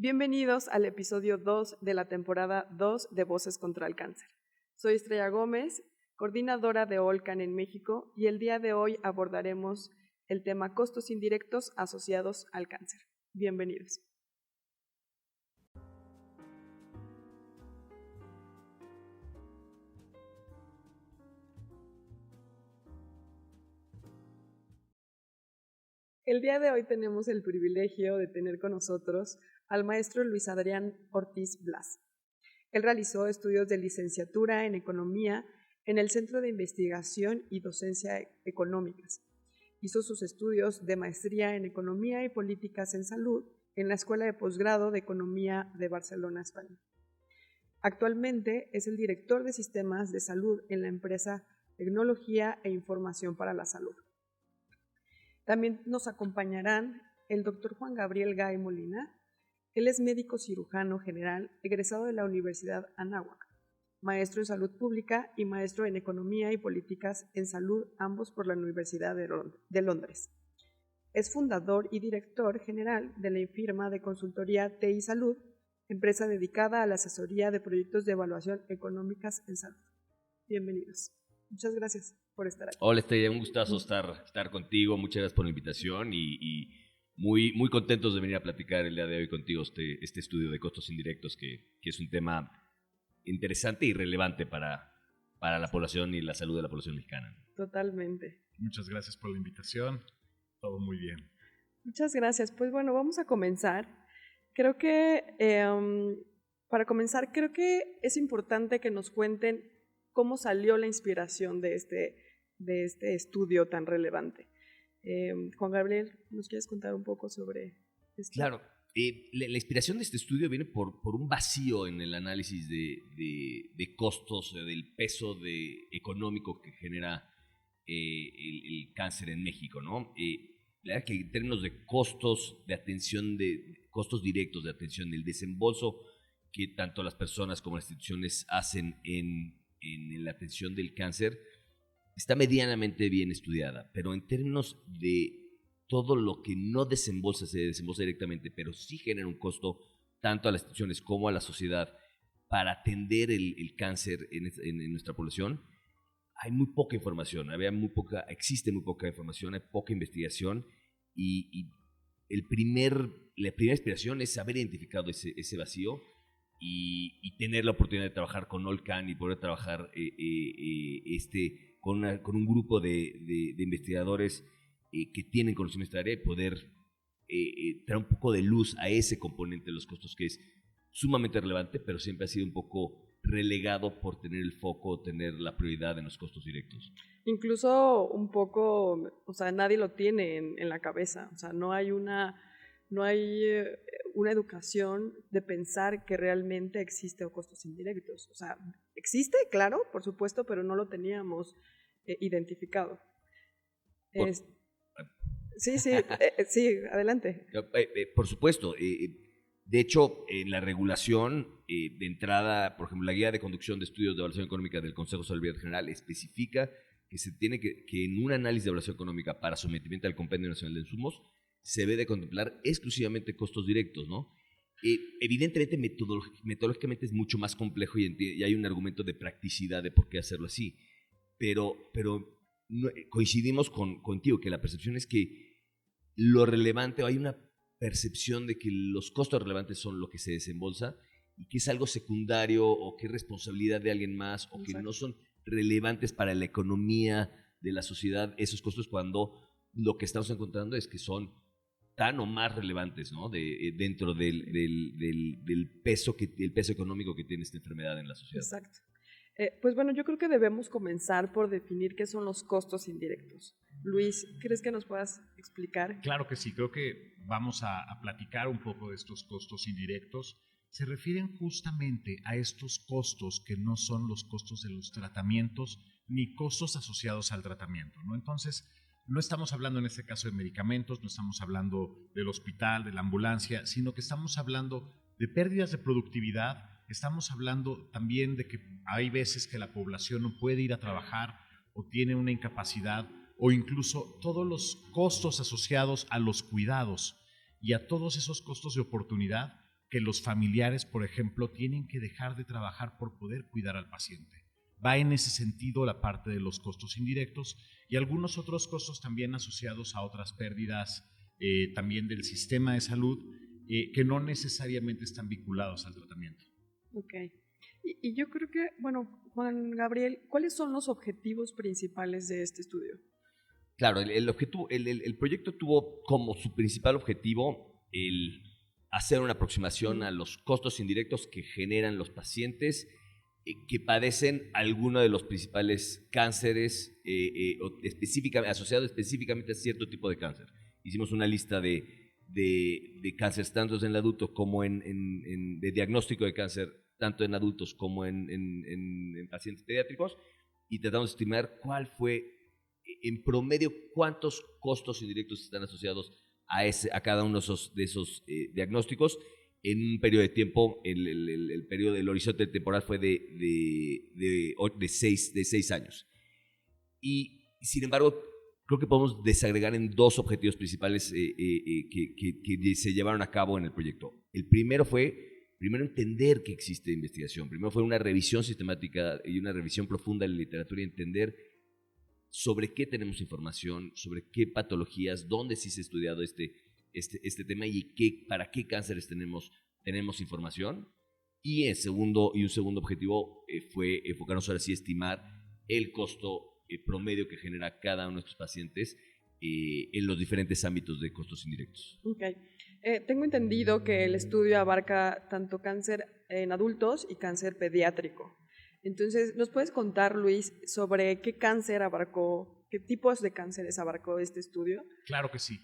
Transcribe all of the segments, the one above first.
Bienvenidos al episodio 2 de la temporada 2 de Voces contra el Cáncer. Soy Estrella Gómez, coordinadora de OLCAN en México, y el día de hoy abordaremos el tema costos indirectos asociados al cáncer. Bienvenidos. El día de hoy tenemos el privilegio de tener con nosotros al maestro Luis Adrián Ortiz Blas. Él realizó estudios de licenciatura en Economía en el Centro de Investigación y Docencia Económicas. Hizo sus estudios de maestría en Economía y Políticas en Salud en la Escuela de Posgrado de Economía de Barcelona, España. Actualmente es el director de Sistemas de Salud en la empresa Tecnología e Información para la Salud. También nos acompañarán el doctor Juan Gabriel Gay Molina. Él es médico cirujano general, egresado de la Universidad Anáhuac, maestro en salud pública y maestro en economía y políticas en salud, ambos por la Universidad de Londres. Es fundador y director general de la firma de consultoría TI Salud, empresa dedicada a la asesoría de proyectos de evaluación económicas en salud. Bienvenidos. Muchas gracias por estar aquí. Hola Estrella, un gustazo estar contigo. Muchas gracias por la invitación y muy contentos de venir a platicar el día de hoy contigo este estudio de costos indirectos que es un tema interesante y relevante para la población y la salud de la población mexicana. Totalmente. Muchas gracias por la invitación. Todo muy bien. Muchas gracias. Pues bueno, vamos a comenzar. Creo que para comenzar, creo que es importante que nos cuenten cómo salió la inspiración de este estudio tan relevante. Juan Gabriel, ¿nos quieres contar un poco sobre esto? Claro, la inspiración de este estudio viene por un vacío en el análisis de costos, del peso económico que genera el cáncer en México, ¿no? La verdad que en términos de costos de atención, de costos directos de atención, del desembolso que tanto las personas como las instituciones hacen en la atención del cáncer, está medianamente bien estudiada, pero en términos de todo lo que no se desembolsa directamente, pero sí genera un costo tanto a las instituciones como a la sociedad para atender el cáncer en nuestra población, hay muy poca información, existe muy poca información, hay poca investigación y la primera inspiración es haber identificado ese vacío y tener la oportunidad de trabajar con OLCAN y poder trabajar con un grupo de investigadores que tienen conocimiento de área y poder traer un poco de luz a ese componente de los costos que es sumamente relevante, pero siempre ha sido un poco relegado por tener el foco, tener la prioridad en los costos directos. Incluso un poco, o sea, nadie lo tiene en la cabeza, o sea, no hay una educación de pensar que realmente existe costos indirectos. O sea, existe, claro, por supuesto, pero no lo teníamos identificado. Sí, adelante. Por supuesto. De hecho, en la regulación de entrada, por ejemplo, la Guía de Conducción de Estudios de Evaluación Económica del Consejo de Salubridad General especifica que se tiene que en un análisis de evaluación económica para sometimiento al Compendio Nacional de Insumos se debe de contemplar exclusivamente costos directos, ¿no? Evidentemente, metodológicamente es mucho más complejo y hay un argumento de practicidad de por qué hacerlo así, pero no, coincidimos contigo que la percepción es que lo relevante, hay una percepción de que los costos relevantes son lo que se desembolsa y que es algo secundario o que es responsabilidad de alguien más o que no son relevantes para la economía de la sociedad esos costos, cuando lo que estamos encontrando es que son tan o más relevantes, ¿no? Dentro del peso económico que tiene esta enfermedad en la sociedad. Exacto. Pues bueno, yo creo que debemos comenzar por definir qué son los costos indirectos. Luis, ¿crees que nos puedas explicar? Claro que sí, creo que vamos a platicar un poco de estos costos indirectos. Se refieren justamente a estos costos que no son los costos de los tratamientos ni costos asociados al tratamiento, ¿no? Entonces, no estamos hablando en este caso de medicamentos, no estamos hablando del hospital, de la ambulancia, sino que estamos hablando de pérdidas de productividad. Estamos hablando también de que hay veces que la población no puede ir a trabajar o tiene una incapacidad, o incluso todos los costos asociados a los cuidados y a todos esos costos de oportunidad que los familiares, por ejemplo, tienen que dejar de trabajar por poder cuidar al paciente. Va en ese sentido la parte de los costos indirectos y algunos otros costos también asociados a otras pérdidas también del sistema de salud que no necesariamente están vinculados al tratamiento. Ok. Y yo creo que, bueno, Juan Gabriel, ¿cuáles son los objetivos principales de este estudio? Claro, el proyecto tuvo como su principal objetivo el hacer una aproximación a los costos indirectos que generan los pacientes que padecen alguno de los principales cánceres asociado específicamente a cierto tipo de cáncer. Hicimos una lista de cánceres tanto en el adulto como de diagnóstico de cáncer tanto en adultos como en pacientes pediátricos y tratamos de estimar cuál fue en promedio cuántos costos indirectos están asociados a cada uno de esos diagnósticos en un periodo de tiempo. El periodo del horizonte temporal fue de 6 años. Y sin embargo, creo que podemos desagregar en dos objetivos principales que se llevaron a cabo en el proyecto. El primero fue entender que existe investigación. Primero fue una revisión sistemática y una revisión profunda de la literatura y entender sobre qué tenemos información, sobre qué patologías, dónde sí se ha estudiado este tema y para qué cánceres tenemos información. Y un segundo objetivo fue enfocarnos ahora sí a estimar el costo promedio que genera cada uno de estos pacientes en los diferentes ámbitos de costos indirectos. Okay. Tengo entendido que el estudio abarca tanto cáncer en adultos y cáncer pediátrico. Entonces, ¿nos puedes contar, Luis, sobre qué cáncer abarcó, qué tipos de cánceres abarcó este estudio? Claro que sí.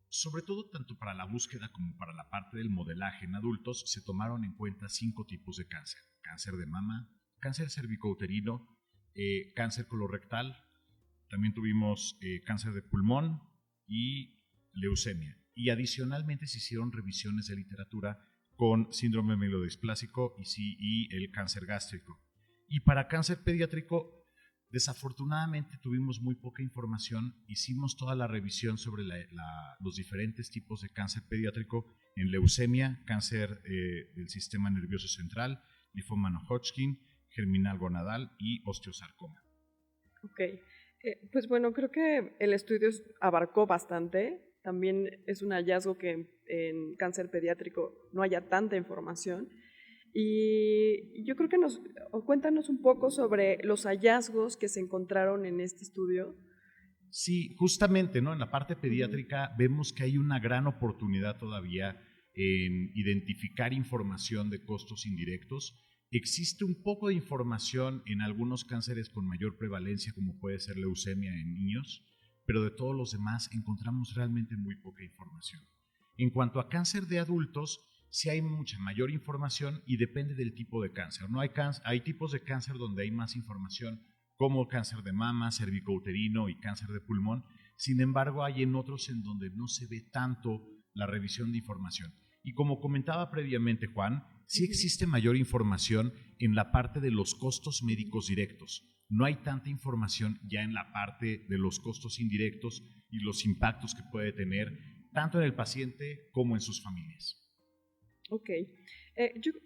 Sobre todo, tanto para la búsqueda como para la parte del modelaje en adultos, se tomaron en cuenta 5 tipos de cáncer. Cáncer de mama, cáncer cervicouterino, cáncer colorectal, también tuvimos cáncer de pulmón y leucemia. Y adicionalmente se hicieron revisiones de literatura con síndrome mielodisplásico y el cáncer gástrico. Y para cáncer pediátrico, desafortunadamente tuvimos muy poca información. Hicimos toda la revisión sobre los diferentes tipos de cáncer pediátrico en leucemia, cáncer del sistema nervioso central, linfoma no Hodgkin, germinal gonadal y osteosarcoma. Ok. Pues bueno, creo que el estudio abarcó bastante. También es un hallazgo que en cáncer pediátrico no haya tanta información. Y yo creo que cuéntanos un poco sobre los hallazgos que se encontraron en este estudio. Sí, justamente, ¿no? En la parte pediátrica vemos que hay una gran oportunidad todavía en identificar información de costos indirectos. Existe un poco de información en algunos cánceres con mayor prevalencia, como puede ser leucemia en niños, pero de todos los demás encontramos realmente muy poca información. En cuanto a cáncer de adultos, sí hay mucha mayor información y depende del tipo de cáncer. ¿No? Hay tipos de cáncer donde hay más información, como cáncer de mama, cervicouterino y cáncer de pulmón. Sin embargo, hay en otros en donde no se ve tanto la revisión de información. Y como comentaba previamente Juan, sí existe mayor información en la parte de los costos médicos directos. No hay tanta información ya en la parte de los costos indirectos y los impactos que puede tener tanto en el paciente como en sus familias. Ok.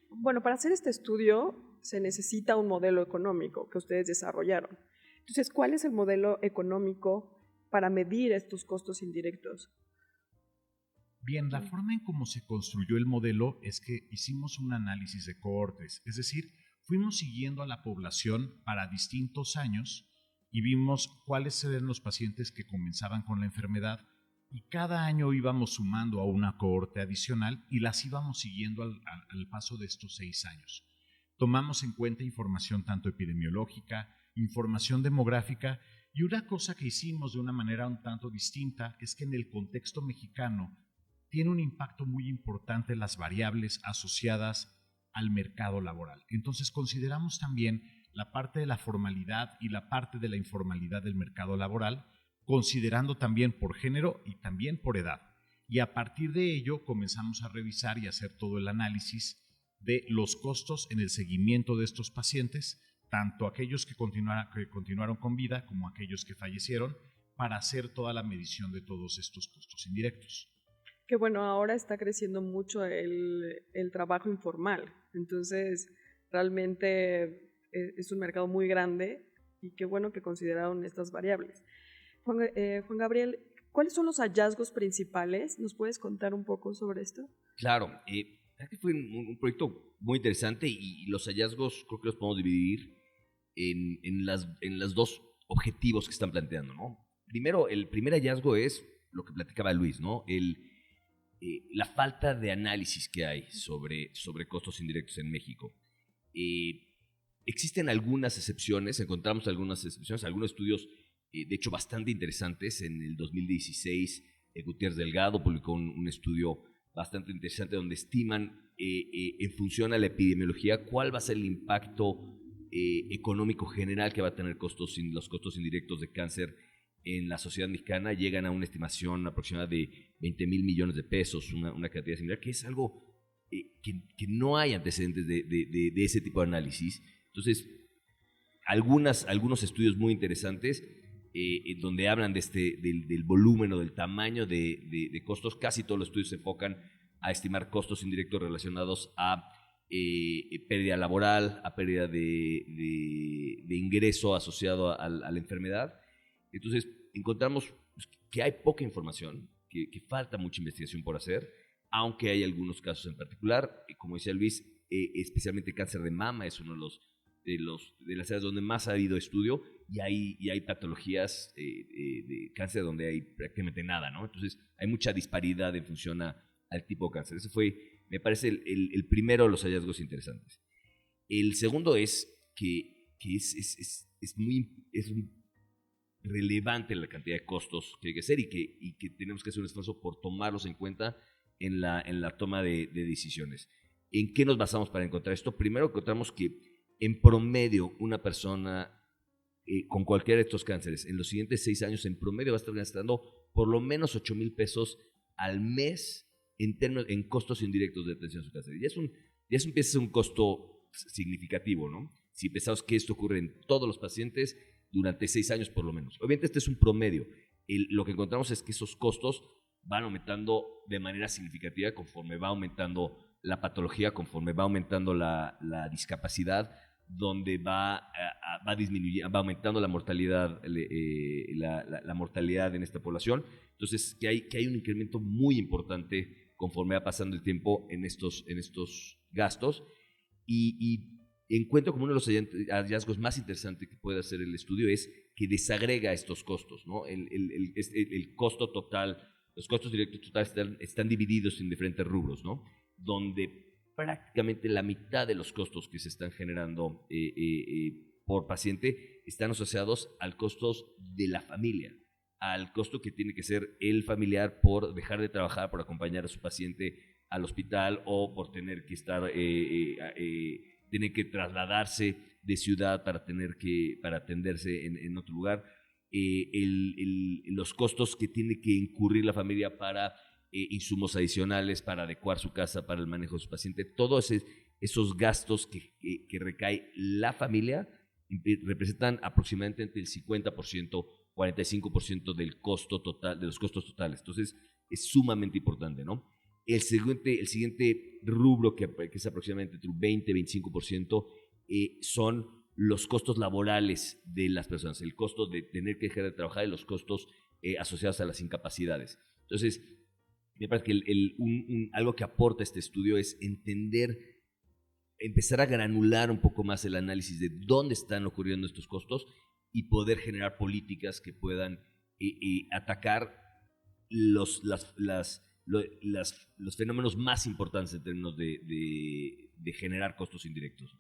Bueno, para hacer este estudio se necesita un modelo económico que ustedes desarrollaron. Entonces, ¿cuál es el modelo económico para medir estos costos indirectos? Bien, la forma en cómo se construyó el modelo es que hicimos un análisis de cohortes, es decir, fuimos siguiendo a la población para distintos años y vimos cuáles eran los pacientes que comenzaban con la enfermedad y cada año íbamos sumando a una cohorte adicional y las íbamos siguiendo al paso de estos 6 años. Tomamos en cuenta información tanto epidemiológica, información demográfica y una cosa que hicimos de una manera un tanto distinta es que en el contexto mexicano tiene un impacto muy importante las variables asociadas al mercado laboral. Entonces consideramos también la parte de la formalidad y la parte de la informalidad del mercado laboral, considerando también por género y también por edad. Y a partir de ello comenzamos a revisar y hacer todo el análisis de los costos en el seguimiento de estos pacientes, tanto aquellos que continuaron con vida como aquellos que fallecieron, para hacer toda la medición de todos estos costos indirectos. que bueno, ahora está creciendo mucho el trabajo informal, entonces realmente es un mercado muy grande y qué bueno que consideraron estas variables. Juan Gabriel, ¿cuáles son los hallazgos principales? ¿Nos puedes contar un poco sobre esto? Claro, fue un proyecto muy interesante y los hallazgos creo que los podemos dividir en las dos objetivos que están planteando, ¿no? Primero, el primer hallazgo es lo que platicaba Luis, ¿no? La falta de análisis que hay sobre costos indirectos en México. Existen algunas excepciones, encontramos algunas excepciones, algunos estudios, de hecho, bastante interesantes. En el 2016, Gutiérrez Delgado publicó un estudio bastante interesante donde estiman, en función a la epidemiología, cuál va a ser el impacto económico general que va a tener los costos indirectos de cáncer en la sociedad mexicana. Llegan a una estimación aproximada de 20,000 millones de pesos, una cantidad similar, que es algo que no hay antecedentes de ese tipo de análisis. Entonces, algunos estudios muy interesantes donde hablan del volumen o del tamaño de costos. Casi todos los estudios se enfocan a estimar costos indirectos relacionados a pérdida laboral, a pérdida de ingreso asociado a la enfermedad. Entonces, encontramos que hay poca información, que falta mucha investigación por hacer, aunque hay algunos casos en particular. Como decía Luis, especialmente cáncer de mama es uno de las áreas donde más ha habido estudio, y hay patologías de cáncer donde hay prácticamente nada, ¿no? Entonces, hay mucha disparidad en función al tipo de cáncer. Ese fue, me parece, el primero de los hallazgos interesantes. El segundo es que es muy relevante la cantidad de costos que hay que hacer y que tenemos que hacer un esfuerzo por tomarlos en cuenta en la toma de decisiones. ¿En qué nos basamos para encontrar esto? Primero, encontramos que en promedio una persona con cualquiera de estos cánceres en los siguientes 6 años en promedio va a estar gastando por lo menos 8,000 pesos al mes en costos indirectos de atención a su cáncer. Ya empieza a ser un costo significativo, ¿no? Si pensamos que esto ocurre en todos los pacientes durante 6 años por lo menos. Obviamente este es un promedio. Lo que encontramos es que esos costos van aumentando de manera significativa conforme va aumentando la patología, conforme va aumentando la discapacidad, donde va disminuyendo, va aumentando la mortalidad, la mortalidad en esta población. Entonces, que hay un incremento muy importante conforme va pasando el tiempo en estos gastos. Y encuentro como uno de los hallazgos más interesantes que puede hacer el estudio es que desagrega estos costos, ¿no? El costo total, los costos directos totales están divididos en diferentes rubros, ¿no? Donde prácticamente la mitad de los costos que se están generando por paciente están asociados al costos de la familia, al costo que tiene que ser el familiar por dejar de trabajar, por acompañar a su paciente al hospital, o por tener que tiene que trasladarse de ciudad para atenderse en otro lugar, los costos que tiene que incurrir la familia para insumos adicionales, para adecuar su casa para el manejo de su paciente. Todos esos gastos que recae la familia representan aproximadamente entre el 50%, 45% del costo total, de los costos totales. Entonces, es sumamente importante, ¿no? El siguiente rubro, que es aproximadamente entre un 20-25%, son los costos laborales de las personas, el costo de tener que dejar de trabajar y los costos asociados a las incapacidades. Entonces, me parece que algo que aporta este estudio es empezar a granular un poco más el análisis de dónde están ocurriendo estos costos y poder generar políticas que puedan atacar los fenómenos más importantes en términos de generar costos indirectos.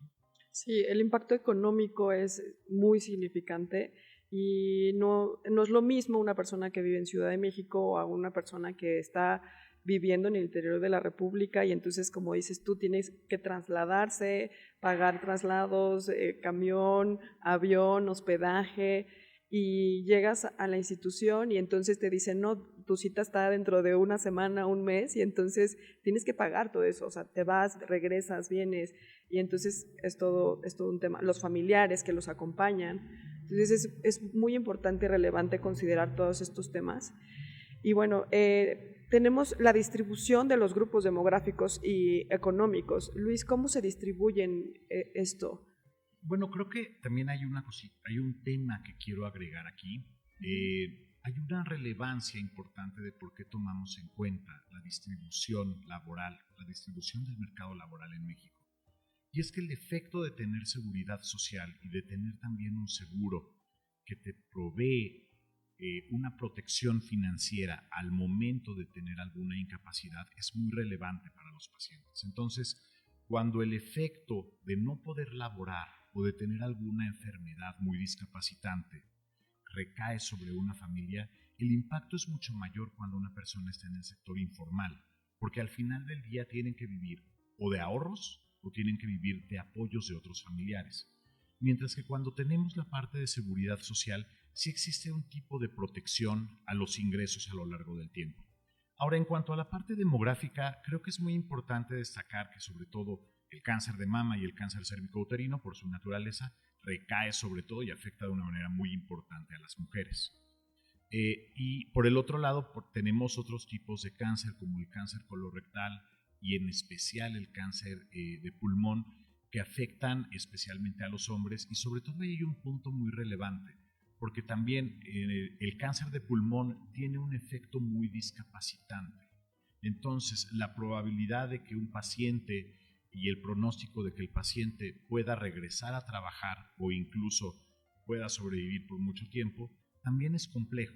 Sí, el impacto económico es muy significante y no es lo mismo una persona que vive en Ciudad de México a una persona que está viviendo en el interior de la República, y entonces, como dices tú, tienes que trasladarse, pagar traslados, camión, avión, hospedaje, y llegas a la institución y entonces te dicen, no, tu cita está dentro de una semana, un mes, y entonces tienes que pagar todo eso, o sea, te vas, regresas, vienes, y entonces es todo un tema. Los familiares que los acompañan. Entonces es muy importante y relevante considerar todos estos temas. Y bueno, tenemos la distribución de los grupos demográficos y económicos. Luis, ¿cómo se distribuyen esto? Bueno, creo que también hay una cosita, hay un tema que quiero agregar aquí. Hay una relevancia importante de por qué tomamos en cuenta la distribución laboral, la distribución del mercado laboral en México. Y es que el efecto de tener seguridad social y de tener también un seguro que te provee una protección financiera al momento de tener alguna incapacidad es muy relevante para los pacientes. Entonces, cuando el efecto de no poder laborar o de tener alguna enfermedad muy discapacitante recae sobre una familia, el impacto es mucho mayor cuando una persona está en el sector informal, porque al final del día tienen que vivir o de ahorros o tienen que vivir de apoyos de otros familiares. Mientras que cuando tenemos la parte de seguridad social, sí existe un tipo de protección a los ingresos a lo largo del tiempo. Ahora, en cuanto a la parte demográfica, creo que es muy importante destacar que sobre todo el cáncer de mama y el cáncer cérvico-uterino, por su naturaleza, recae sobre todo y afecta de una manera muy importante a las mujeres. Y por el otro lado, tenemos otros tipos de cáncer, como el cáncer colorectal y en especial el cáncer de pulmón, que afectan especialmente a los hombres, y sobre todo hay un punto muy relevante, porque también el cáncer de pulmón tiene un efecto muy discapacitante. Entonces, la probabilidad de que un paciente y el pronóstico de que el paciente pueda regresar a trabajar o incluso pueda sobrevivir por mucho tiempo, también es complejo,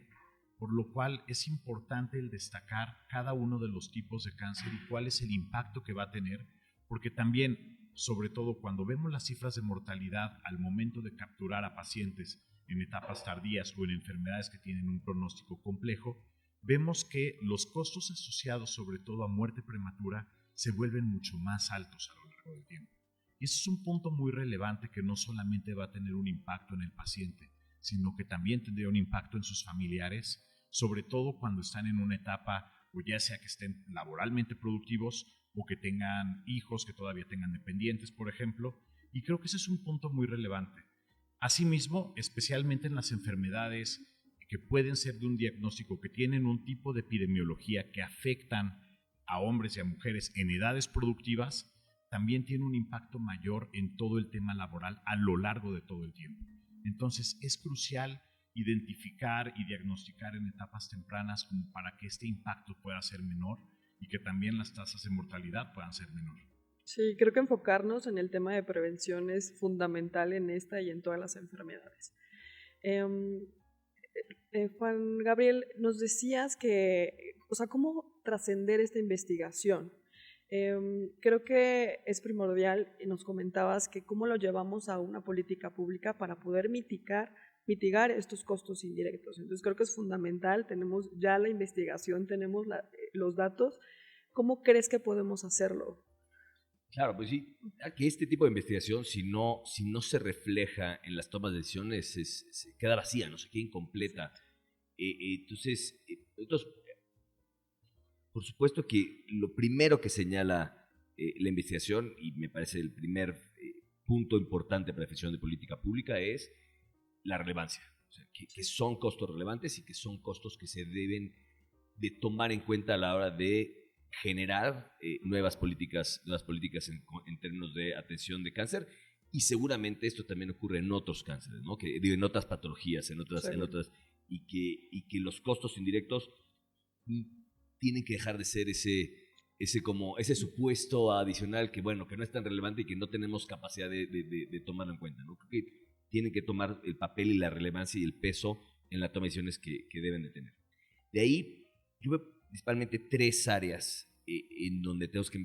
por lo cual es importante el destacar cada uno de los tipos de cáncer y cuál es el impacto que va a tener, porque también, sobre todo cuando vemos las cifras de mortalidad al momento de capturar a pacientes en etapas tardías o en enfermedades que tienen un pronóstico complejo, vemos que los costos asociados sobre todo a muerte prematura se vuelven mucho más altos a lo largo del tiempo. Y ese es un punto muy relevante que no solamente va a tener un impacto en el paciente, sino que también tendría un impacto en sus familiares, sobre todo cuando están en una etapa, o ya sea que estén laboralmente productivos o que tengan hijos, que todavía tengan dependientes, por ejemplo, y creo que ese es un punto muy relevante. Asimismo, especialmente en las enfermedades que pueden ser de un diagnóstico, que tienen un tipo de epidemiología que afectan a hombres y a mujeres en edades productivas, también tiene un impacto mayor en todo el tema laboral a lo largo de todo el tiempo. Entonces, es crucial identificar y diagnosticar en etapas tempranas como para que este impacto pueda ser menor y que también las tasas de mortalidad puedan ser menor. Sí, creo que enfocarnos en el tema de prevención es fundamental en esta y en todas las enfermedades. Juan Gabriel, nos decías que, o sea, ¿cómo trascender esta investigación? Creo que es primordial, y nos comentabas que cómo lo llevamos a una política pública para poder mitigar estos costos indirectos. Entonces creo que es fundamental, tenemos ya la investigación, tenemos los datos. ¿Cómo crees que podemos hacerlo? Claro, pues sí, que este tipo de investigación, si no se refleja en las tomas de decisiones, se queda vacía, no se queda incompleta. Entonces, por supuesto que lo primero que señala la investigación, y me parece el primer punto importante para la definición de política pública, es la relevancia. O sea, que son costos relevantes y que son costos que se deben de tomar en cuenta a la hora de generar nuevas políticas en términos de atención de cáncer, y seguramente esto también ocurre en otros cánceres, ¿no? En otras patologías, en otras, y que los costos indirectos tienen que dejar de ser ese supuesto adicional que, bueno, que no es tan relevante y que no tenemos capacidad de tomarlo en cuenta, ¿no? Creo que tienen que tomar el papel y la relevancia y el peso en la toma de decisiones que deben de tener. De ahí, yo veo principalmente tres áreas en donde tenemos que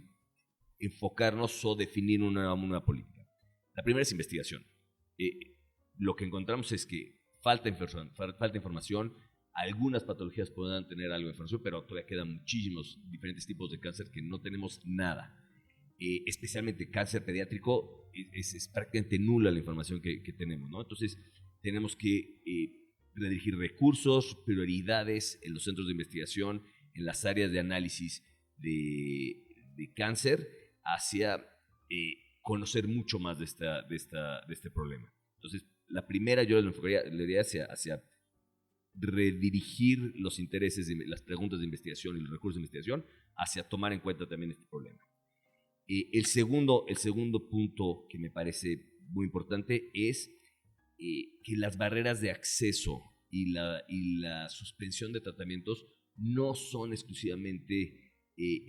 enfocarnos o definir una política. La primera es investigación. Lo que encontramos es que falta información. Algunas patologías podrán tener algo de información, pero todavía quedan muchísimos diferentes tipos de cáncer que no tenemos nada. Especialmente cáncer pediátrico, es prácticamente nula la información que tenemos, ¿no? Entonces, tenemos que redirigir recursos, prioridades en los centros de investigación, en las áreas de análisis de cáncer, hacia conocer mucho más de este problema. Entonces, la primera yo le diría hacia redirigir los intereses, las preguntas de investigación y los recursos de investigación hacia tomar en cuenta también este problema. El segundo punto que me parece muy importante es que las barreras de acceso y la suspensión de tratamientos no son exclusivamente,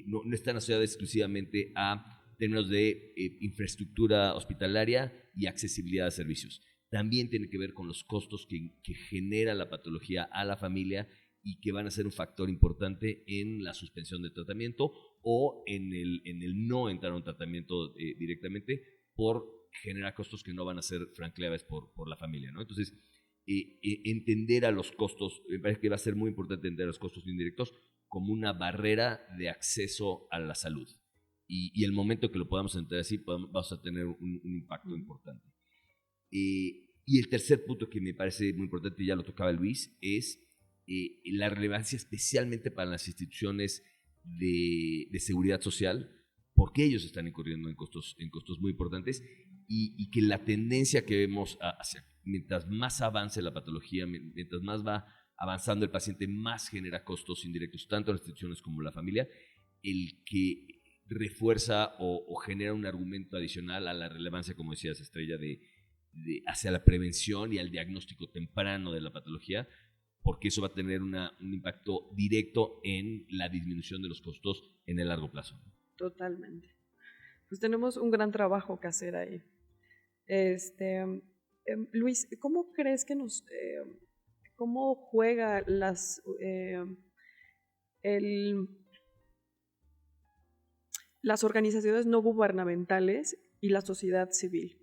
no están asociadas exclusivamente a términos de infraestructura hospitalaria y accesibilidad a servicios. También tiene que ver con los costos que genera la patología a la familia y que van a ser un factor importante en la suspensión del tratamiento o en el no entrar a un tratamiento directamente por generar costos que no van a ser franqueables por la familia, ¿no? Entonces, entender a los costos, me parece que va a ser muy importante entender a los costos indirectos como una barrera de acceso a la salud. Y el momento que lo podamos entender así, vamos a tener un impacto importante. Y el tercer punto que me parece muy importante, y ya lo tocaba Luis, es la relevancia especialmente para las instituciones de seguridad social, porque ellos están incurriendo en costos muy importantes y que la tendencia que vemos hacia, mientras más avance la patología, mientras más va avanzando el paciente, más genera costos indirectos, tanto a las instituciones como a la familia, el que refuerza o genera un argumento adicional a la relevancia, como decías, Estrella, hacia la prevención y al diagnóstico temprano de la patología, porque eso va a tener un impacto directo en la disminución de los costos en el largo plazo. Totalmente. Pues tenemos un gran trabajo que hacer ahí. Luis, ¿cómo crees que cómo juega las organizaciones no gubernamentales y la sociedad civil?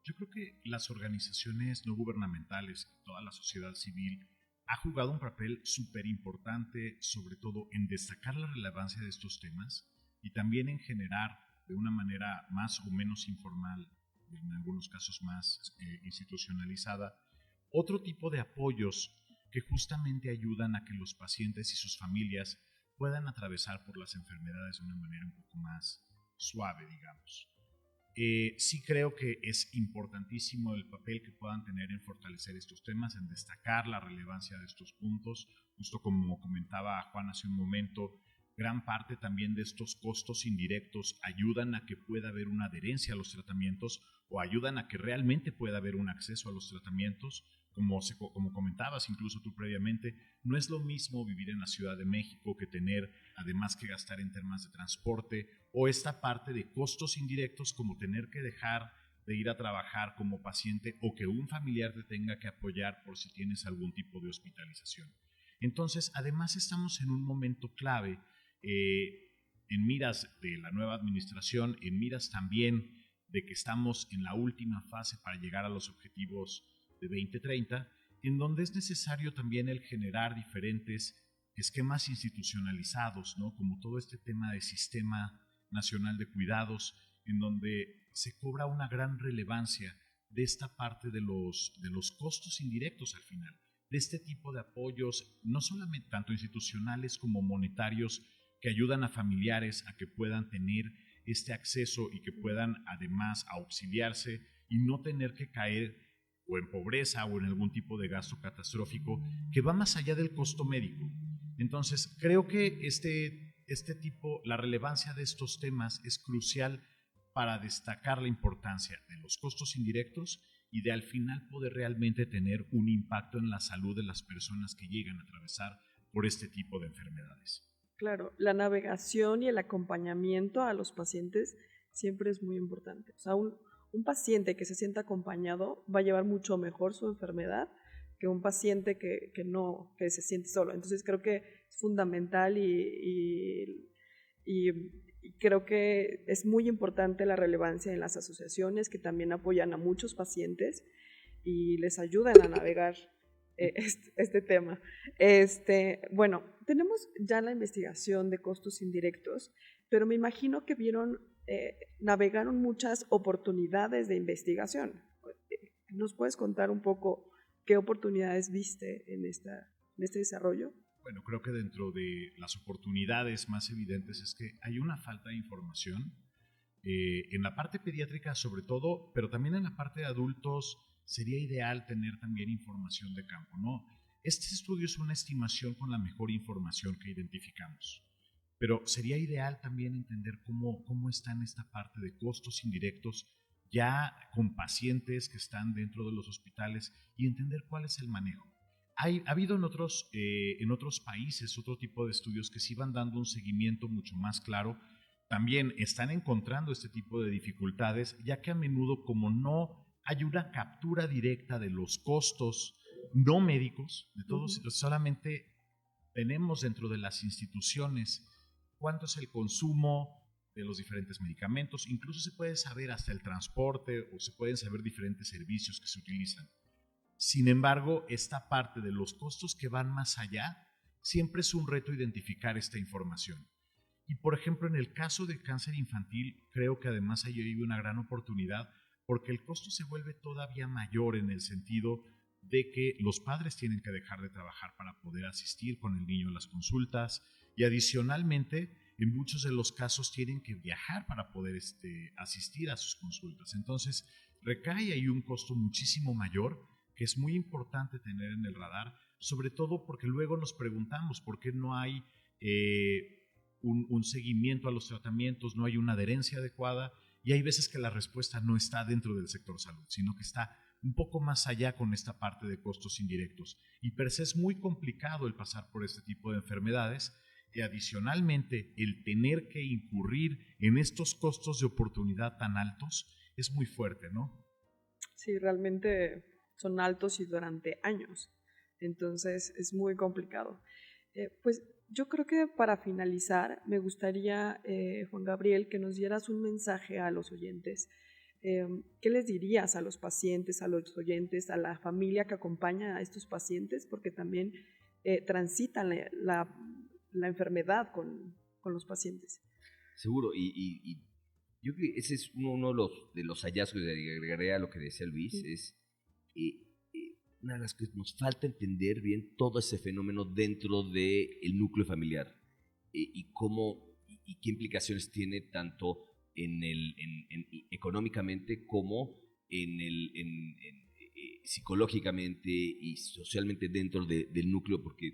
Yo creo que las organizaciones no gubernamentales, toda la sociedad civil, ha jugado un papel súper importante, sobre todo en destacar la relevancia de estos temas y también en generar de una manera más o menos informal, en algunos casos más institucionalizada, otro tipo de apoyos que justamente ayudan a que los pacientes y sus familias puedan atravesar por las enfermedades de una manera un poco más suave, digamos. Sí creo que es importantísimo el papel que puedan tener en fortalecer estos temas, en destacar la relevancia de estos puntos. Justo como comentaba Juan hace un momento, gran parte también de estos costos indirectos ayudan a que pueda haber una adherencia a los tratamientos o ayudan a que realmente pueda haber un acceso a los tratamientos. Como comentabas incluso tú previamente, no es lo mismo vivir en la Ciudad de México que tener además que gastar en temas de transporte o esta parte de costos indirectos como tener que dejar de ir a trabajar como paciente o que un familiar te tenga que apoyar por si tienes algún tipo de hospitalización. Entonces, además estamos en un momento clave en miras de la nueva administración, en miras también de que estamos en la última fase para llegar a los objetivos de 2030, en donde es necesario también el generar diferentes esquemas institucionalizados, ¿no? Como todo este tema de Sistema Nacional de Cuidados, en donde se cobra una gran relevancia de esta parte de los costos indirectos al final, de este tipo de apoyos, no solamente tanto institucionales como monetarios, que ayudan a familiares a que puedan tener este acceso y que puedan además auxiliarse y no tener que caer o en pobreza o en algún tipo de gasto catastrófico que va más allá del costo médico. Entonces, creo que la relevancia de estos temas es crucial para destacar la importancia de los costos indirectos y de al final poder realmente tener un impacto en la salud de las personas que llegan a atravesar por este tipo de enfermedades. Claro, la navegación y el acompañamiento a los pacientes siempre es muy importante. O sea, un paciente que se sienta acompañado va a llevar mucho mejor su enfermedad que un paciente que se siente solo. Entonces creo que es fundamental y creo que es muy importante la relevancia en las asociaciones que también apoyan a muchos pacientes y les ayudan a navegar este tema. Bueno, tenemos ya la investigación de costos indirectos, pero me imagino que navegaron muchas oportunidades de investigación. ¿Nos puedes contar un poco qué oportunidades viste en este desarrollo? Bueno, creo que dentro de las oportunidades más evidentes es que hay una falta de información en la parte pediátrica sobre todo, pero también en la parte de adultos sería ideal tener también información de campo, ¿no? Este estudio es una estimación con la mejor información que identificamos. Pero sería ideal también entender cómo está en esta parte de costos indirectos ya con pacientes que están dentro de los hospitales y entender cuál es el manejo. Ha habido en otros países otro tipo de estudios que sí van dando un seguimiento mucho más claro. También están encontrando este tipo de dificultades, ya que a menudo, como no hay una captura directa de los costos no médicos, de todos, solamente tenemos dentro de las instituciones cuánto es el consumo de los diferentes medicamentos, incluso se puede saber hasta el transporte o se pueden saber diferentes servicios que se utilizan. Sin embargo, esta parte de los costos que van más allá, siempre es un reto identificar esta información. Y por ejemplo, en el caso del cáncer infantil, creo que además ahí hay una gran oportunidad porque el costo se vuelve todavía mayor en el sentido de que los padres tienen que dejar de trabajar para poder asistir con el niño a las consultas y adicionalmente en muchos de los casos tienen que viajar para poder asistir a sus consultas. Entonces recae ahí un costo muchísimo mayor que es muy importante tener en el radar, sobre todo porque luego nos preguntamos por qué no hay un seguimiento a los tratamientos, no hay una adherencia adecuada y hay veces que la respuesta no está dentro del sector salud, sino que está un poco más allá con esta parte de costos indirectos. Y per se es muy complicado el pasar por este tipo de enfermedades y adicionalmente el tener que incurrir en estos costos de oportunidad tan altos es muy fuerte, ¿no? Sí, realmente son altos y durante años, entonces es muy complicado. Pues yo creo que para finalizar me gustaría, Juan Gabriel, que nos dieras un mensaje a los oyentes. ¿Qué les dirías a los pacientes, a los oyentes, a la familia que acompaña a estos pacientes? Porque también transitan la enfermedad con los pacientes. Seguro, y yo creo que ese es uno de los hallazgos, y agregaré a lo que decía Luis, es una de las que nos falta entender bien todo ese fenómeno dentro del núcleo familiar y cómo y qué implicaciones tiene tanto económicamente como psicológicamente y socialmente dentro del núcleo, porque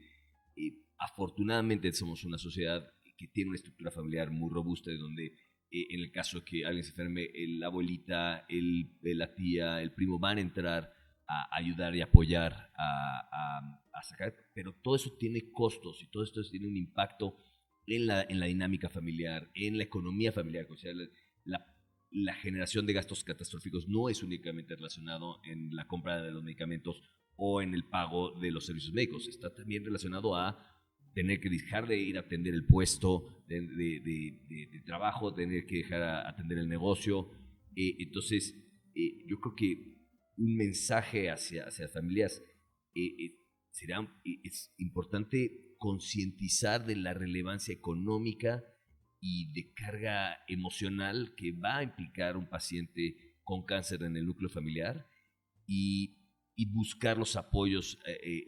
afortunadamente somos una sociedad que tiene una estructura familiar muy robusta, de donde en el caso de que alguien se enferme, la abuelita, la tía, el primo van a entrar a ayudar y apoyar a sacar, pero todo eso tiene costos y todo esto tiene un impacto en la dinámica familiar, en la economía familiar. O sea, la generación de gastos catastróficos no es únicamente relacionado en la compra de los medicamentos o en el pago de los servicios médicos, está también relacionado a tener que dejar de ir a atender el puesto de trabajo, tener que dejar a atender el negocio. Entonces, yo creo que un mensaje hacia familias es importante concientizar de la relevancia económica y de carga emocional que va a implicar un paciente con cáncer en el núcleo familiar y buscar los apoyos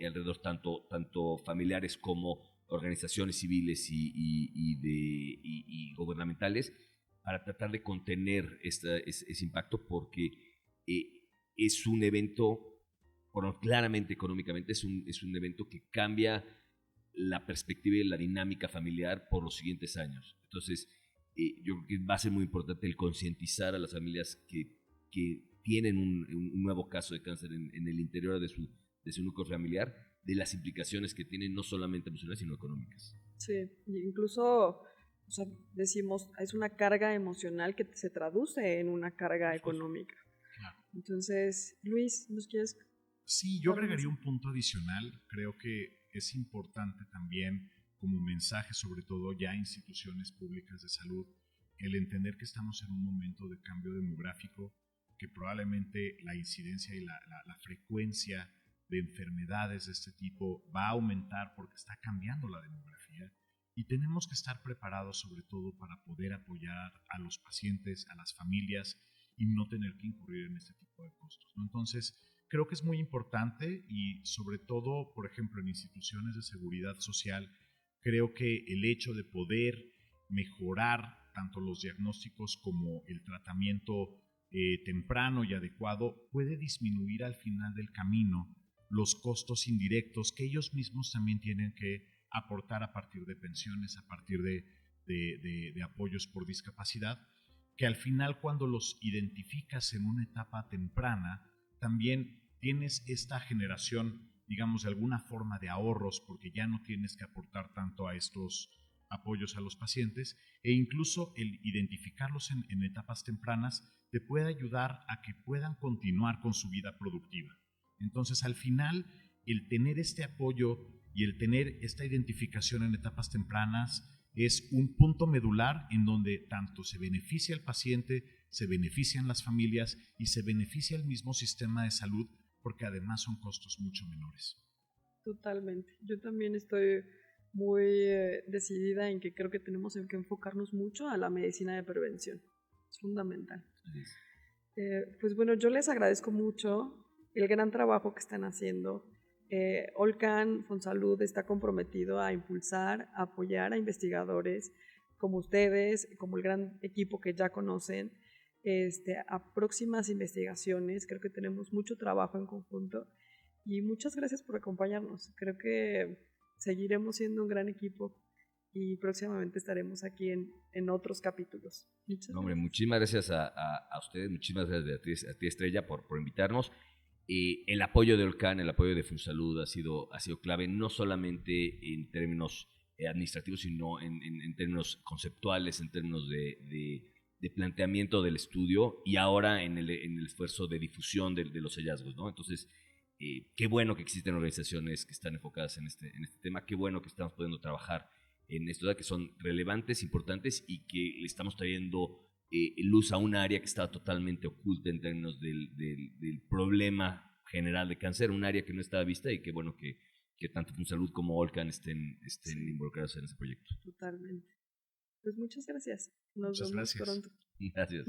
alrededor, tanto familiares como organizaciones civiles y gubernamentales, para tratar de contener ese impacto, porque es un evento, bueno, claramente económicamente es un evento que cambia la perspectiva y la dinámica familiar por los siguientes años. Entonces, yo creo que va a ser muy importante el concientizar a las familias que tienen un nuevo caso de cáncer en el interior de su núcleo familiar, de las implicaciones que tienen no solamente emocionales, sino económicas. Sí, incluso, o sea, decimos, es una carga emocional que se traduce en una carga económica. Claro. Entonces, Luis, ¿nos quieres? Sí, yo agregaría un punto adicional. Creo que es importante también, como mensaje, sobre todo ya a instituciones públicas de salud, el entender que estamos en un momento de cambio demográfico, que probablemente la incidencia y la frecuencia de enfermedades de este tipo va a aumentar porque está cambiando la demografía y tenemos que estar preparados sobre todo para poder apoyar a los pacientes, a las familias y no tener que incurrir en este tipo de costos, ¿no? Entonces, creo que es muy importante y sobre todo, por ejemplo, en instituciones de seguridad social, creo que el hecho de poder mejorar tanto los diagnósticos como el tratamiento temprano y adecuado puede disminuir al final del camino los costos indirectos que ellos mismos también tienen que aportar a partir de pensiones, a partir de apoyos por discapacidad, que al final cuando los identificas en una etapa temprana, también tienes esta generación, digamos, de alguna forma de ahorros, porque ya no tienes que aportar tanto a estos apoyos a los pacientes, e incluso el identificarlos en etapas tempranas te puede ayudar a que puedan continuar con su vida productiva. Entonces, al final, el tener este apoyo y el tener esta identificación en etapas tempranas es un punto medular en donde tanto se beneficia el paciente, se benefician las familias y se beneficia el mismo sistema de salud, porque además son costos mucho menores. Totalmente. Yo también estoy muy decidida en que creo que tenemos que enfocarnos mucho a la medicina de prevención. Es fundamental. Pues bueno, yo les agradezco mucho el gran trabajo que están haciendo. Olcan Fonsalud está comprometido a impulsar, a apoyar a investigadores como ustedes, como el gran equipo que ya conocen, a próximas investigaciones. Creo que tenemos mucho trabajo en conjunto y muchas gracias por acompañarnos. Creo que seguiremos siendo un gran equipo y próximamente estaremos aquí en otros capítulos. Hombre, muchísimas gracias a ustedes, muchísimas gracias a ti Estrella por invitarnos. El apoyo de Olcan, el apoyo de Fonsalud ha sido clave, no solamente en términos administrativos, sino en términos conceptuales, en términos de planteamiento del estudio y ahora en el esfuerzo de difusión de los hallazgos, ¿no? Entonces, qué bueno que existen organizaciones que están enfocadas en este tema, qué bueno que estamos pudiendo trabajar en esto, que son relevantes, importantes y que le estamos trayendo luz a un área que estaba totalmente oculta en términos del problema general de cáncer, un área que no estaba vista y qué bueno que tanto Fonsalud como Olcan estén involucrados en ese proyecto. Totalmente. Pues muchas gracias. Nos Muchas vemos gracias. pronto. Gracias.